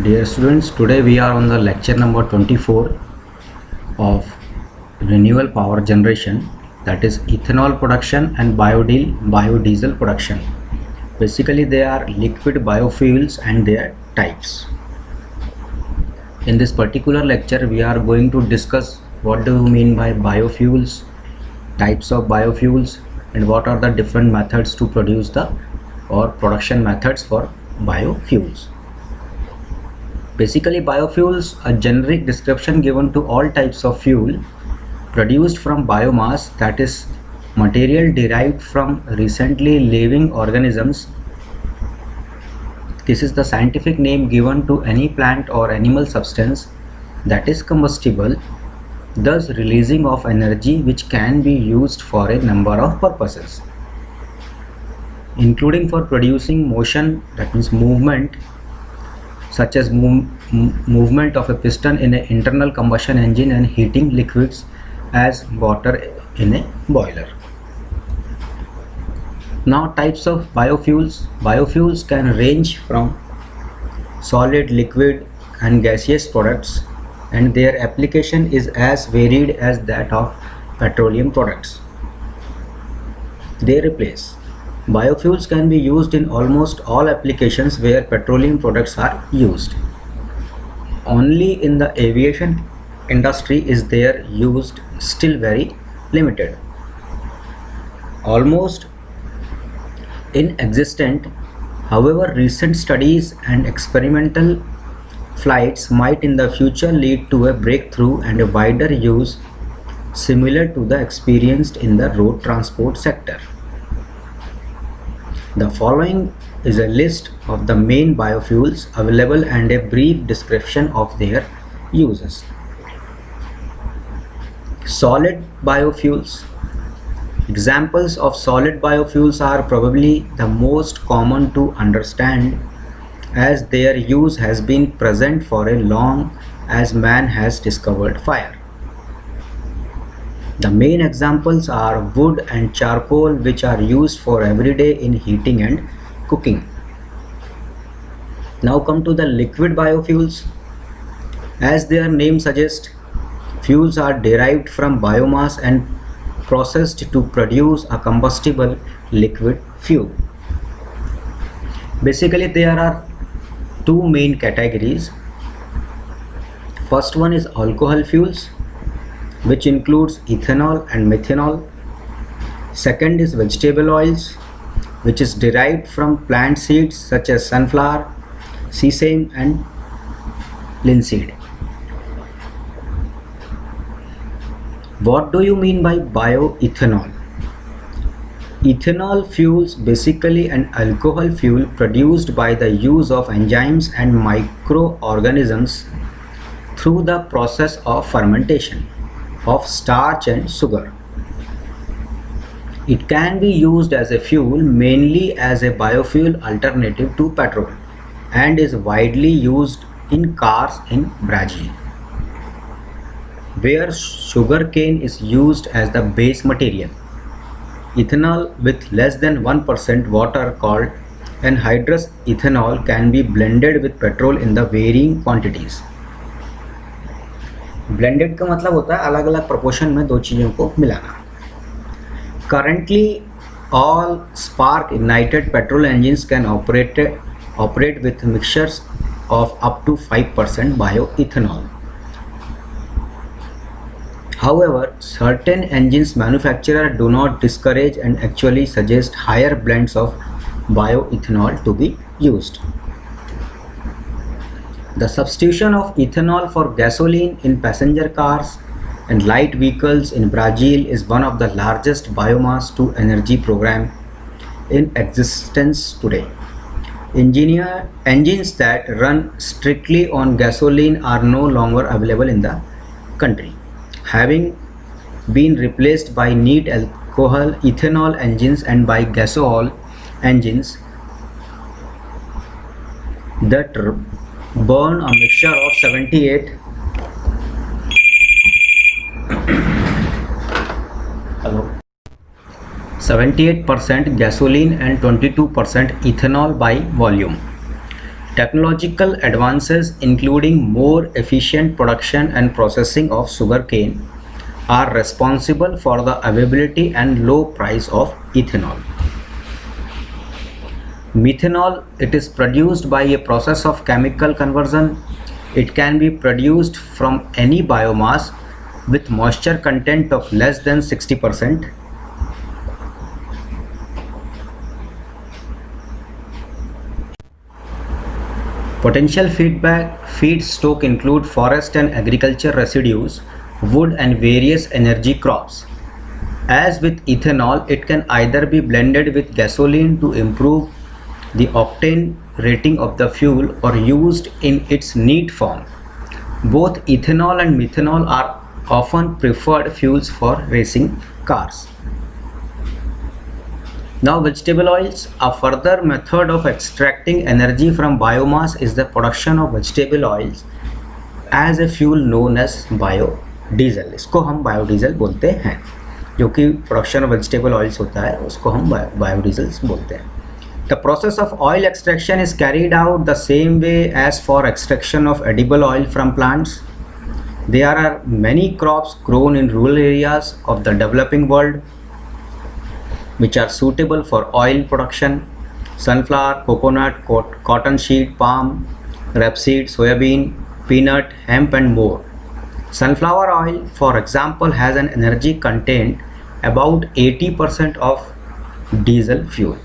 Dear students, today we are on the lecture number 24 of renewable power generation, that is ethanol production and biodiesel production. Basically they are liquid biofuels and their types. In this particular lecture we are going to discuss what do you mean by biofuels, types of biofuels, and what are the different methods to produce the or production methods for biofuels. Basically, biofuels, a generic description given to all types of fuel produced from biomass, that is material derived from recently living organisms. This is the scientific name given to any plant or animal substance that is combustible, thus releasing of energy which can be used for a number of purposes, including for producing motion, that means movement, such as movement of a piston in an internal combustion engine and heating liquids as water in a boiler. Now, types of biofuels. Biofuels can range from solid, liquid and gaseous products, and their application is as varied as that of petroleum products. They replace. Biofuels can be used in almost all applications where petroleum products are used. Only in the aviation industry is their used still very limited, almost inexistent. However, recent studies and experimental flights might in the future lead to a breakthrough and a wider use similar to the experienced in the road transport sector. The following is a list of the main biofuels available and a brief description of their uses. Solid biofuels. Examples of solid biofuels are probably the most common to understand, as their use has been present for as long as man has discovered fire. The main examples are wood and charcoal, which are used for every day in heating and cooking. Now come to the liquid biofuels. As their name suggests, fuels are derived from biomass and processed to produce a combustible liquid fuel. Basically, there are two main categories. First one is alcohol fuels, which includes ethanol and methanol. Second is vegetable oils, which is derived from plant seeds such as sunflower, sesame and linseed. What do you mean by bioethanol? Ethanol fuels basically an alcohol fuel produced by the use of enzymes and microorganisms through the process of fermentation of starch and sugar. It can be used as a fuel, mainly as a biofuel alternative to petrol, and is widely used in cars in Brazil, where sugarcane is used as the base material. Ethanol with less than 1% water, called anhydrous ethanol, can be blended with petrol in the varying quantities. Blended का मतलब होता है अलग अलग proportion में दो चीज़ों को मिलाना. Currently, all spark ignited petrol engines can operate with mixtures of up to 5% bioethanol. However, certain engines manufacturers do not discourage and actually suggest higher blends of bioethanol to be used. The substitution of ethanol for gasoline in passenger cars and light vehicles in Brazil is one of the largest biomass to energy program in existence today. Engines that run strictly on gasoline are no longer available in the country, having been replaced by neat alcohol ethanol engines and by gasohol engines that burn a mixture of 78% gasoline and 22% ethanol by volume. Technological advances, including more efficient production and processing of sugarcane, are responsible for the availability and low price of ethanol. Methanol, it is produced by a process of chemical conversion. It can be produced from any biomass with moisture content of less than 60%. Potential feedstock include forest and agriculture residues, wood and various energy crops. As with ethanol, it can either be blended with gasoline to improve the octane rating of the fuel or used in its neat form. Both ethanol and methanol are often preferred fuels for racing cars. Now, vegetable oils. A further method of extracting energy from biomass is the production of vegetable oils as a fuel known as biodiesel. इसको हम biodiesel बोलते हैं, जो कि production of vegetable oils होता है उसको हम biodiesels बोलते हैं. The process of oil extraction is carried out the same way as for extraction of edible oil from plants. There are many crops grown in rural areas of the developing world which are suitable for oil production: sunflower, coconut, cottonseed, palm, rapeseed, soybean, peanut, hemp and more. Sunflower oil, for example, has an energy content about 80% of diesel fuel.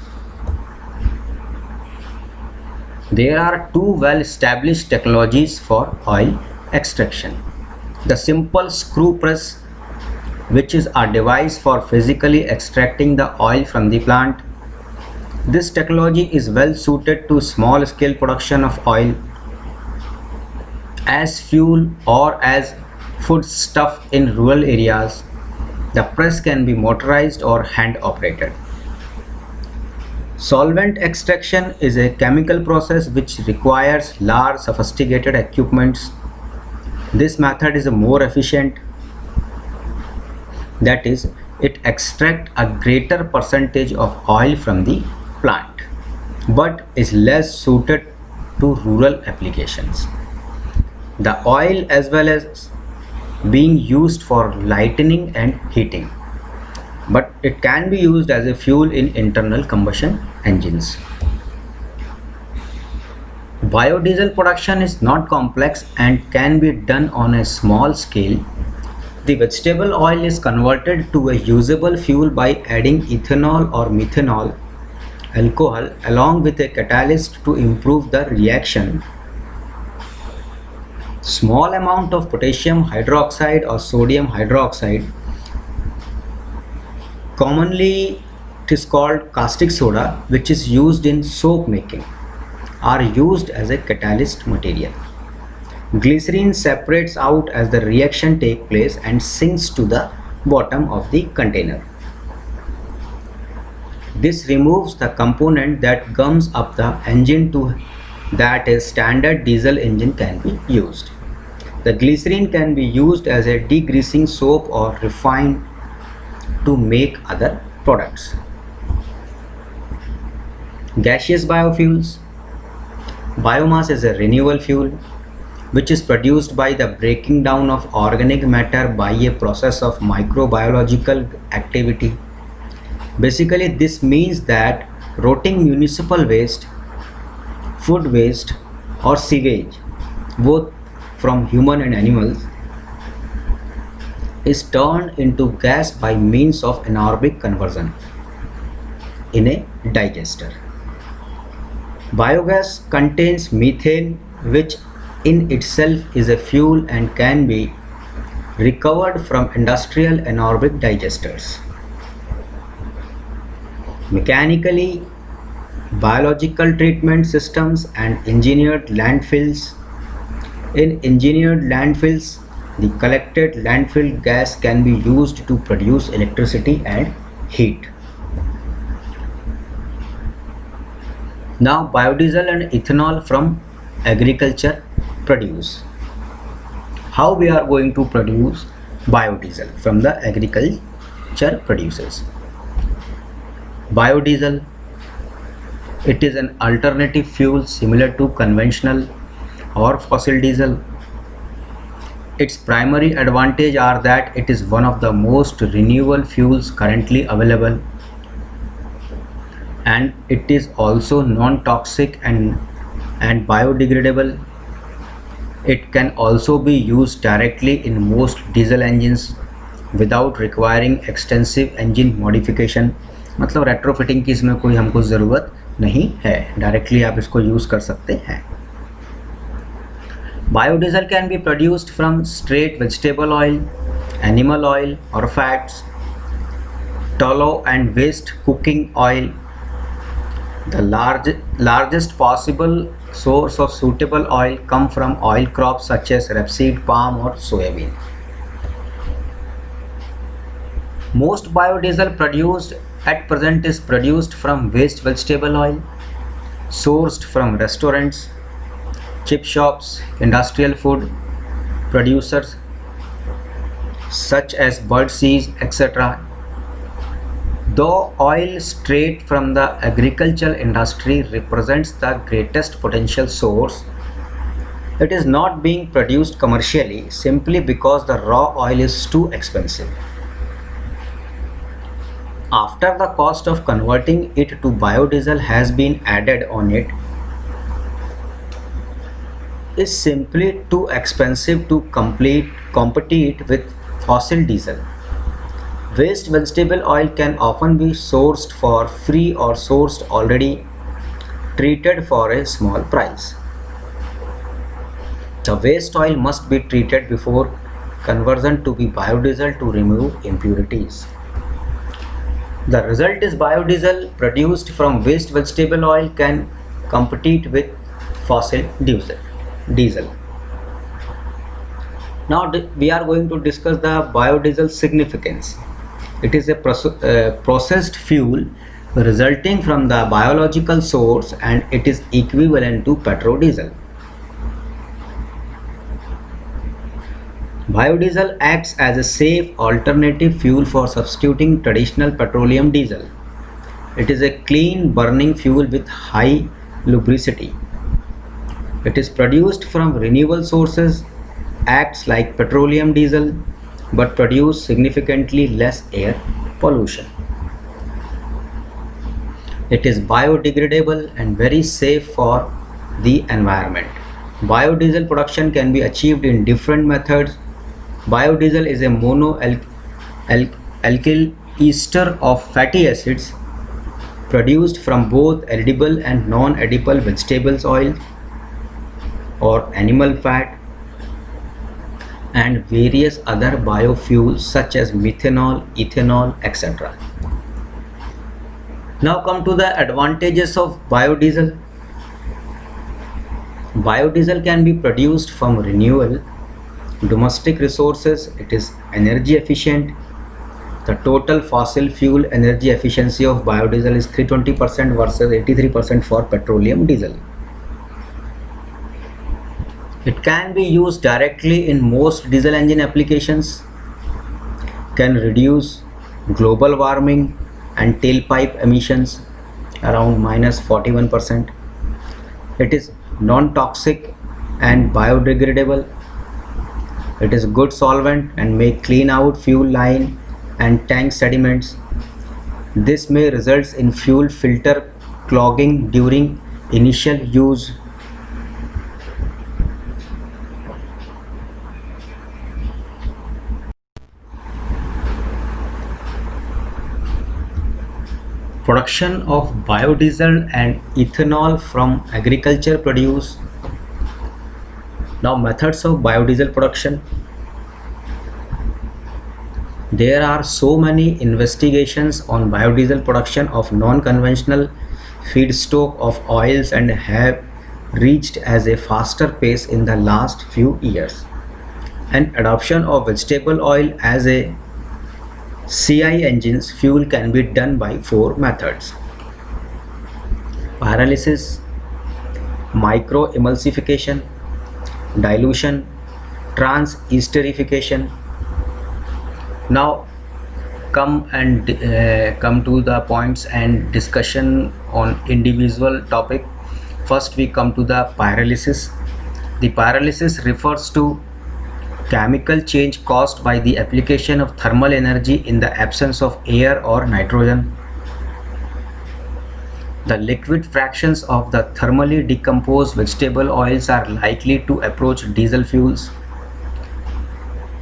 There are two well-established technologies for oil extraction. The simple screw press, which is a device for physically extracting the oil from the plant. This technology is well suited to small-scale production of oil as fuel or as foodstuff in rural areas. The press can be motorized or hand-operated. Solvent extraction is a chemical process which requires large sophisticated equipments. This method is more efficient. That is, it extracts a greater percentage of oil from the plant, but is less suited to rural applications. The oil as well as being used for lighting and heating, but it can be used as a fuel in internal combustion engines. Biodiesel production is not complex and can be done on a small scale. The vegetable oil is converted to a usable fuel by adding ethanol or methanol alcohol along with a catalyst to improve the reaction. Small amount of potassium hydroxide or sodium hydroxide, commonly it is called caustic soda, which is used in soap making, are used as a catalyst material. Glycerin separates out as the reaction takes place and sinks to the bottom of the container. This removes the component that gums up the engine to that a standard diesel engine can be used. The glycerin can be used as a degreasing soap or refined to make other products. Gaseous biofuels. Biomass is a renewable fuel which is produced by the breaking down of organic matter by a process of microbiological activity. Basically, this means that rotting municipal waste, food waste or sewage, both from human and animals, is turned into gas by means of anaerobic conversion in a digester. Biogas contains methane, which in itself is a fuel and can be recovered from industrial anaerobic digesters. Mechanically, biological treatment systems and engineered landfills. In engineered landfills, the collected landfill gas can be used to produce electricity and heat. Now, biodiesel and ethanol from agriculture produce. How we are going to produce biodiesel from the agriculture produces? Biodiesel It is an alternative fuel similar to conventional or fossil diesel. Its primary advantage are that it is one of the most renewable fuels currently available, and it is also non-toxic and biodegradable. It can also be used directly in most diesel engines without requiring extensive engine modification. मतलब retrofitting की इसमें कोई हमको ज़रूरत नहीं है, directly आप इसको यूज़ कर सकते हैं. Biodiesel can be produced from straight vegetable oil, animal oil or fats, tallow and waste cooking oil. The largest possible source of suitable oil come from oil crops such as rapeseed, palm or soybean. Most biodiesel produced at present is produced from waste vegetable oil, sourced from restaurants, chip shops, industrial food producers such as birdseed, etc. Though oil straight from the agricultural industry represents the greatest potential source, it is not being produced commercially simply because the raw oil is too expensive. After the cost of converting it to biodiesel has been added on, it is simply too expensive to compete with fossil diesel. Waste vegetable oil can often be sourced for free or sourced already treated for a small price. The waste oil must be treated before conversion to be biodiesel to remove impurities. The result is biodiesel produced from waste vegetable oil can compete with fossil diesel. Now we are going to discuss the biodiesel significance. It is a processed fuel resulting from the biological source, and it is equivalent to petrodiesel. Biodiesel acts as a safe alternative fuel for substituting traditional petroleum diesel. It is a clean burning fuel with high lubricity. It is produced from renewable sources, acts like petroleum diesel, but produce significantly less air pollution. It is biodegradable and very safe for the environment. Biodiesel production can be achieved in different methods. Biodiesel is a monoalkyl ester of fatty acids produced from both edible and non-edible vegetables oil or animal fat and various other biofuels such as methanol, ethanol, etc. Now come to the advantages of biodiesel. Biodiesel can be produced from renewable domestic resources. It is energy efficient. The total fossil fuel energy efficiency of biodiesel is 320% versus 83% for petroleum diesel. It can be used directly in most diesel engine applications, can reduce global warming and tailpipe emissions around -41%. It is non-toxic and biodegradable. It is good solvent and may clean out fuel line and tank sediments. This may result in fuel filter clogging during initial use. Production of biodiesel and ethanol from agriculture produce. Now methods of biodiesel production. There are so many investigations on biodiesel production of non-conventional feedstock of oils and have reached as a faster pace in the last few years. And adoption of vegetable oil as a CI engines fuel can be done by 4 methods: pyrolysis, microemulsification, dilution, trans-esterification. Now come to the points and discussion on individual topic. First we come to the pyrolysis. The pyrolysis refers to chemical change caused by the application of thermal energy in the absence of air or nitrogen. The liquid fractions of the thermally decomposed vegetable oils are likely to approach diesel fuels.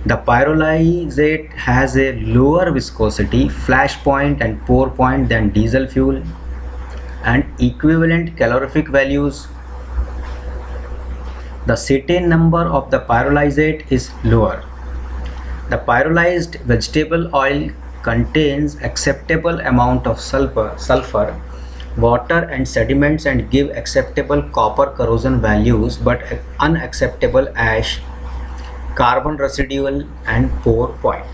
The pyrolysate has a lower viscosity, flash point and pour point than diesel fuel and equivalent calorific values. The cetane number of the pyrolysate is lower. The pyrolyzed vegetable oil contains acceptable amount of sulfur, water and sediments and give acceptable copper corrosion values but unacceptable ash, carbon residual and pour point.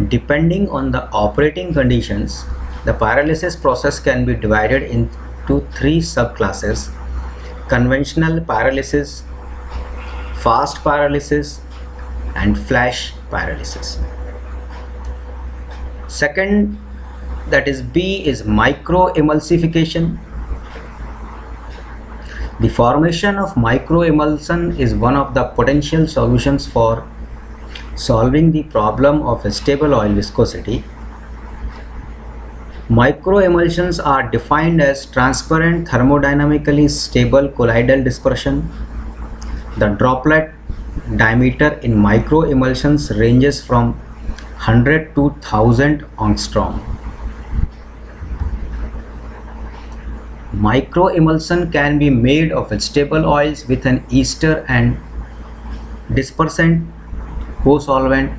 Depending on the operating conditions, the pyrolysis process can be divided into three subclasses: conventional pyrolysis, fast pyrolysis and flash pyrolysis. Second, that is B, is microemulsification. The formation of microemulsion is one of the potential solutions for solving the problem of stable oil viscosity. Microemulsions are defined as transparent, thermodynamically stable colloidal dispersion. The droplet diameter in microemulsions ranges from 100 to 1000 angstrom. Microemulsion can be made of vegetable oils with an ester and dispersant co-solvent,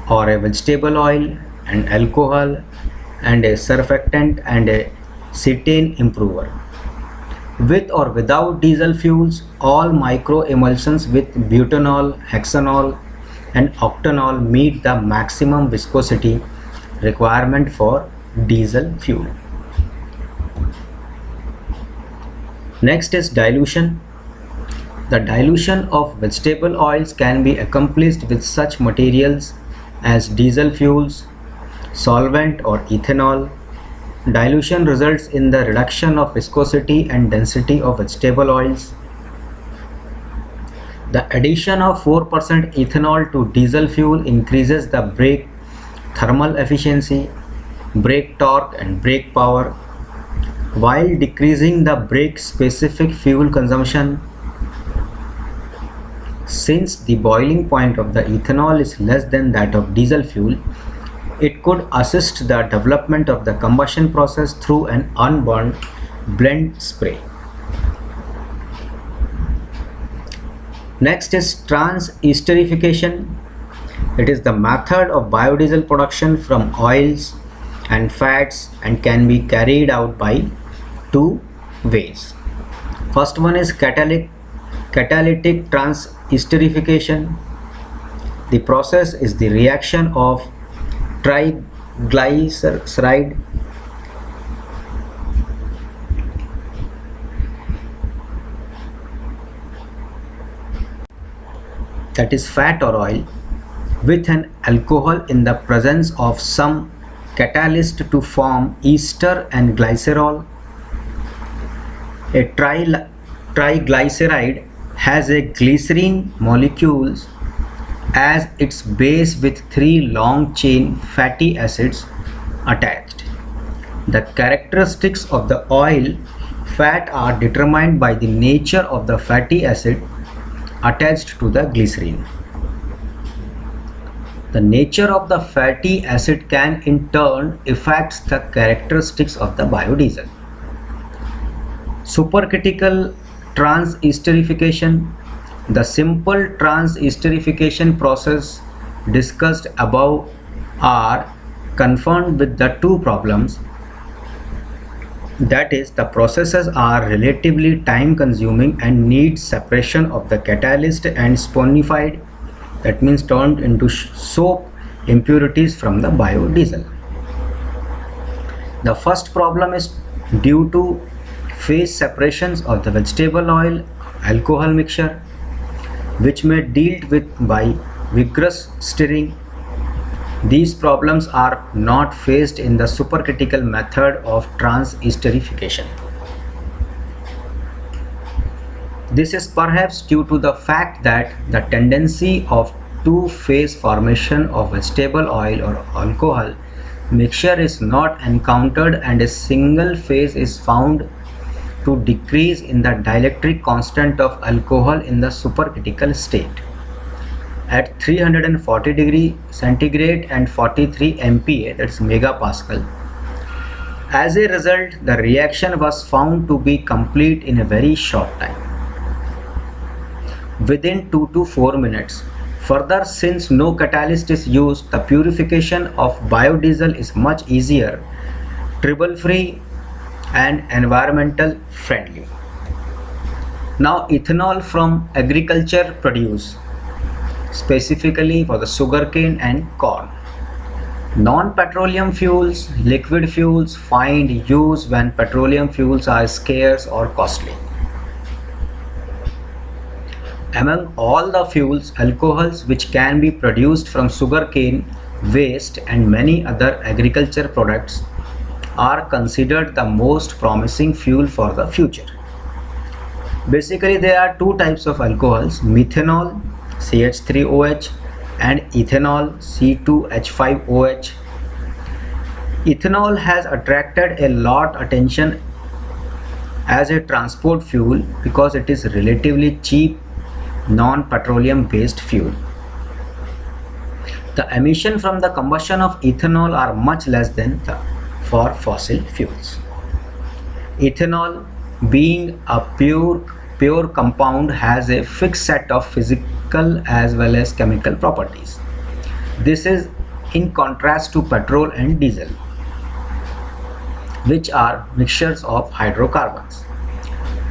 or a vegetable oil and alcohol and a surfactant and a cetane improver. With or without diesel fuels, all microemulsions with butanol, hexanol and octanol meet the maximum viscosity requirement for diesel fuel. Next is dilution. The dilution of vegetable oils can be accomplished with such materials as diesel fuels, solvent or ethanol. Dilution results in the reduction of viscosity and density of vegetable oils. The addition of 4% ethanol to diesel fuel increases the brake thermal efficiency, brake torque and brake power, while decreasing the brake specific fuel consumption. Since the boiling point of the ethanol is less than that of diesel fuel, it could assist the development of the combustion process through an unburned blend spray. Next is trans-esterification. It is the method of biodiesel production from oils and fats and can be carried out by two ways. First one is catalytic trans-esterification. The process is the reaction of triglyceride that is fat or oil with an alcohol in the presence of some catalyst to form ester and glycerol. A triglyceride has a glycerine molecules as its base with 3 long chain fatty acids attached. The characteristics of the oil fat are determined by the nature of the fatty acid attached to the glycerine. The nature of the fatty acid can in turn affect the characteristics of the biodiesel. Supercritical trans-esterification. The simple trans-esterification process discussed above are confronted with the two problems. That is, the processes are relatively time consuming and need separation of the catalyst and sponified, that means turned into soap impurities from the biodiesel. The first problem is due to phase separations of the vegetable oil alcohol mixture, which may dealt with by vigorous stirring These problems are not faced in the supercritical method of transesterification. This is perhaps due to the fact that the tendency of two-phase formation of a stable oil or alcohol mixture is not encountered, and a single phase is found to decrease in the dielectric constant of alcohol in the supercritical state. At 340 degree centigrade and 43 MPa, that's megapascal. As a result, the reaction was found to be complete in a very short time, within 2 to 4 minutes. Further, since no catalyst is used, the purification of biodiesel is much easier, trouble-free and environmental friendly. Now, ethanol from agriculture produce, specifically for the sugarcane and corn. Non-petroleum fuels, liquid fuels find use when petroleum fuels are scarce or costly. Among all the fuels, alcohols which can be produced from sugarcane waste and many other agriculture products are considered the most promising fuel for the future. Basically, there are two types of alcohols: methanol CH3OH and ethanol C2H5OH. Ethanol has attracted a lot attention as a transport fuel because it is relatively cheap non-petroleum based fuel. The emission from the combustion of ethanol are much less than for fossil fuels. Ethanol, being a pure compound, has a fixed set of physical as well as chemical properties. This is in contrast to petrol and diesel, which are mixtures of hydrocarbons.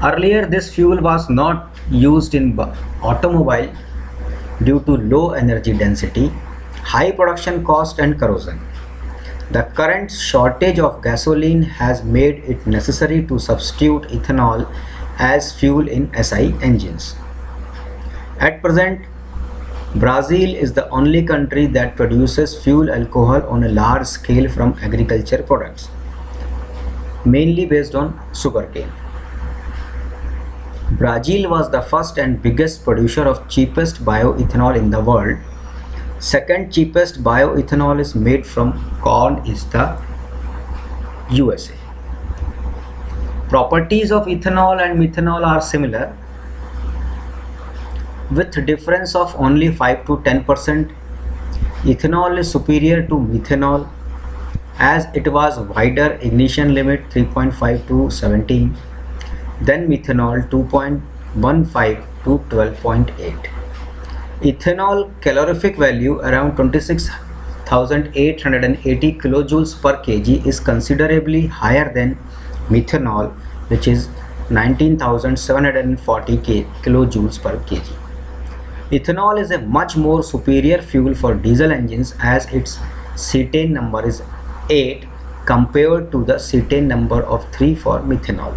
Earlier, this fuel was not used in automobile due to low energy density, high production cost and corrosion. The current shortage of gasoline has made it necessary to substitute ethanol as fuel in SI engines. At present, Brazil is the only country that produces fuel alcohol on a large scale from agriculture products, mainly based on sugarcane. Brazil was the first and biggest producer of cheapest bioethanol in the world. Second cheapest bioethanol is made from corn is the USA. Properties of ethanol and methanol are similar, with difference of only 5 to 10%. Ethanol is superior to methanol as it was wider ignition limit 3.5 to 17 then methanol 2.15 to 12.8. Ethanol calorific value around 26,880 kilojoules per kg is considerably higher than methanol, which is 19,740 kilojoules per kg. Ethanol is a much more superior fuel for diesel engines as its cetane number is 8 compared to the cetane number of 3 for methanol.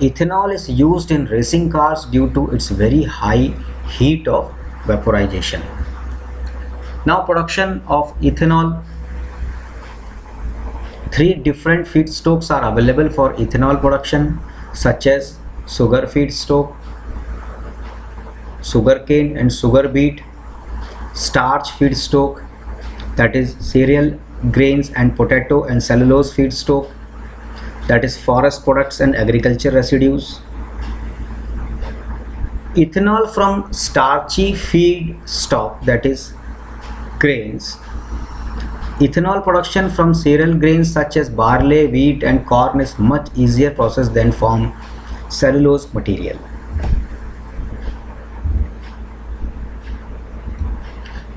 Ethanol is used in racing cars due to its very high heat of vaporization. Now, production of ethanol. 3 different feedstocks are available for ethanol production, such as sugar feedstock, sugarcane and sugar beet; starch feedstock, that is cereal grains and potato; and cellulose feedstock, that is forest products and agriculture residues. Ethanol from starchy feedstock, that is grains. Ethanol production from cereal grains such as barley, wheat and corn is much easier process than from cellulose material.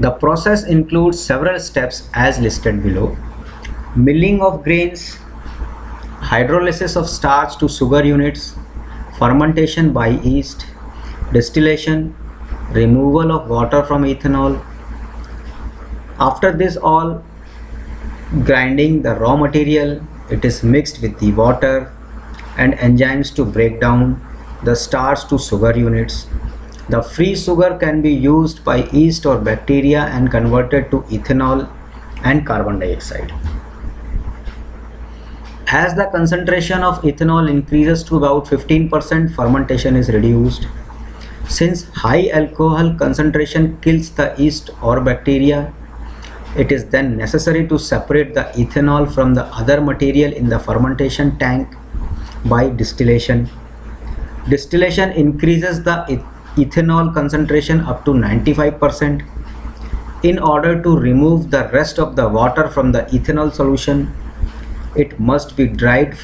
The process includes several steps as listed below: milling of grains, hydrolysis of starch to sugar units, fermentation by yeast, distillation, removal of water from ethanol. After this all, grinding the raw material, it is mixed with the water and enzymes to break down the starch to sugar units. The free sugar can be used by yeast or bacteria and converted to ethanol and carbon dioxide. As the concentration of ethanol increases to about 15%, fermentation is reduced. Since high alcohol concentration kills the yeast or bacteria, it is then necessary to separate the ethanol from the other material in the fermentation tank by distillation. Distillation increases the ethanol concentration up to 95%. In order to remove the rest of the water from the ethanol solution, it must be dried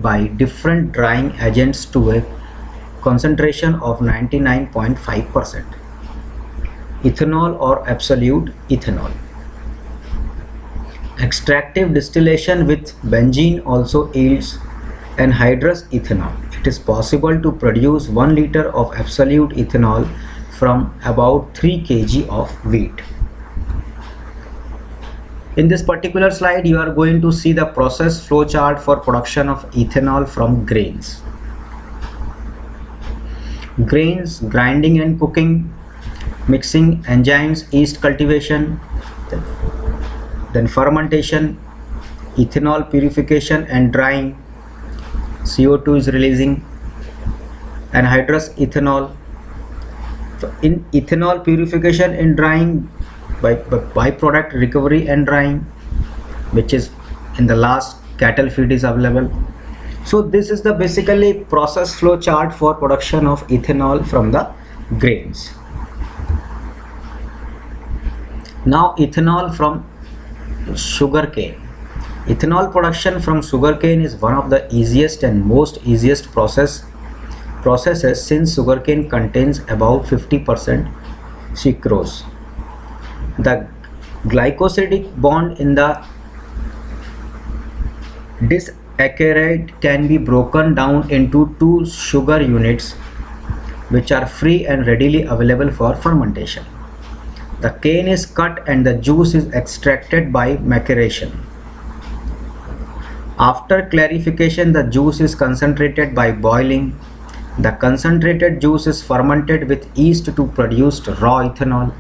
by different drying agents to a concentration of 99.5%. Ethanol or absolute ethanol. Extractive distillation with benzene also yields anhydrous ethanol. It is possible to produce 1 liter of absolute ethanol from about 3 kg of wheat. In this particular slide, you are going to see the process flow chart for production of ethanol from grains. Grains, grinding and cooking, mixing, enzymes, yeast cultivation, then fermentation, ethanol purification and drying, CO2 is releasing, anhydrous ethanol. In ethanol purification and drying, byproduct recovery and drying, which is in the last cattle feed is available. So this is the basically process flow chart for production of ethanol from the grains. Now ethanol from sugarcane. Ethanol production from sugarcane is one of the easiest and most easiest processes since sugarcane contains about 50% sucrose. The glycosidic bond in the disaccharide can be broken down into 2 sugar units which are free and readily available for fermentation. The cane is cut and the juice is extracted by maceration. After clarification, the juice is concentrated by boiling. The concentrated juice is fermented with yeast to produce raw ethanol.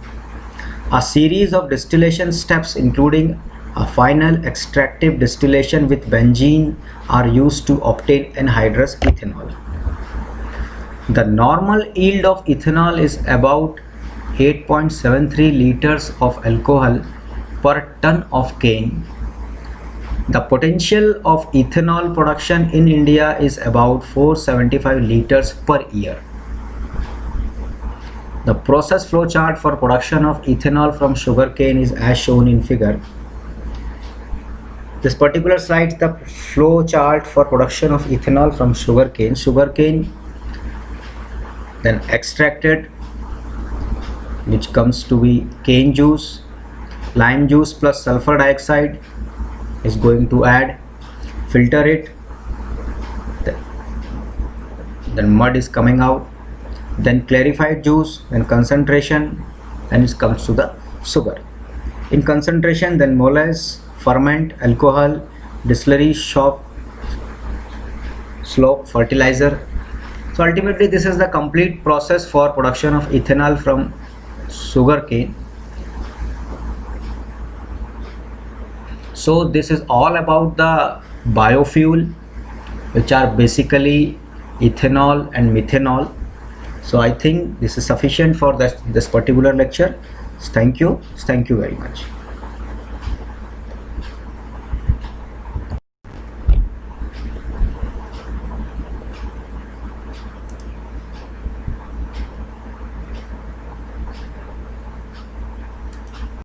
A series of distillation steps, including a final extractive distillation with benzene, are used to obtain anhydrous ethanol. The normal yield of ethanol is about 8.73 liters of alcohol per ton of cane. The potential of ethanol production in India is about 475 liters per year. The process flow chart for production of ethanol from sugarcane is as shown in figure. This particular slide, the flow chart for production of ethanol from sugarcane. Sugarcane then extracted, which comes to be cane juice, lime juice plus sulfur dioxide is going to add, filter it, then mud is coming out, then clarified juice, then concentration, and it comes to the sugar. In concentration, then molasses, ferment, alcohol, distillery, slope, fertilizer. So ultimately this is the complete process for production of ethanol from sugarcane. So this is all about the biofuel, which are basically ethanol and methanol. So I think this is sufficient for this particular lecture. Thank you very much.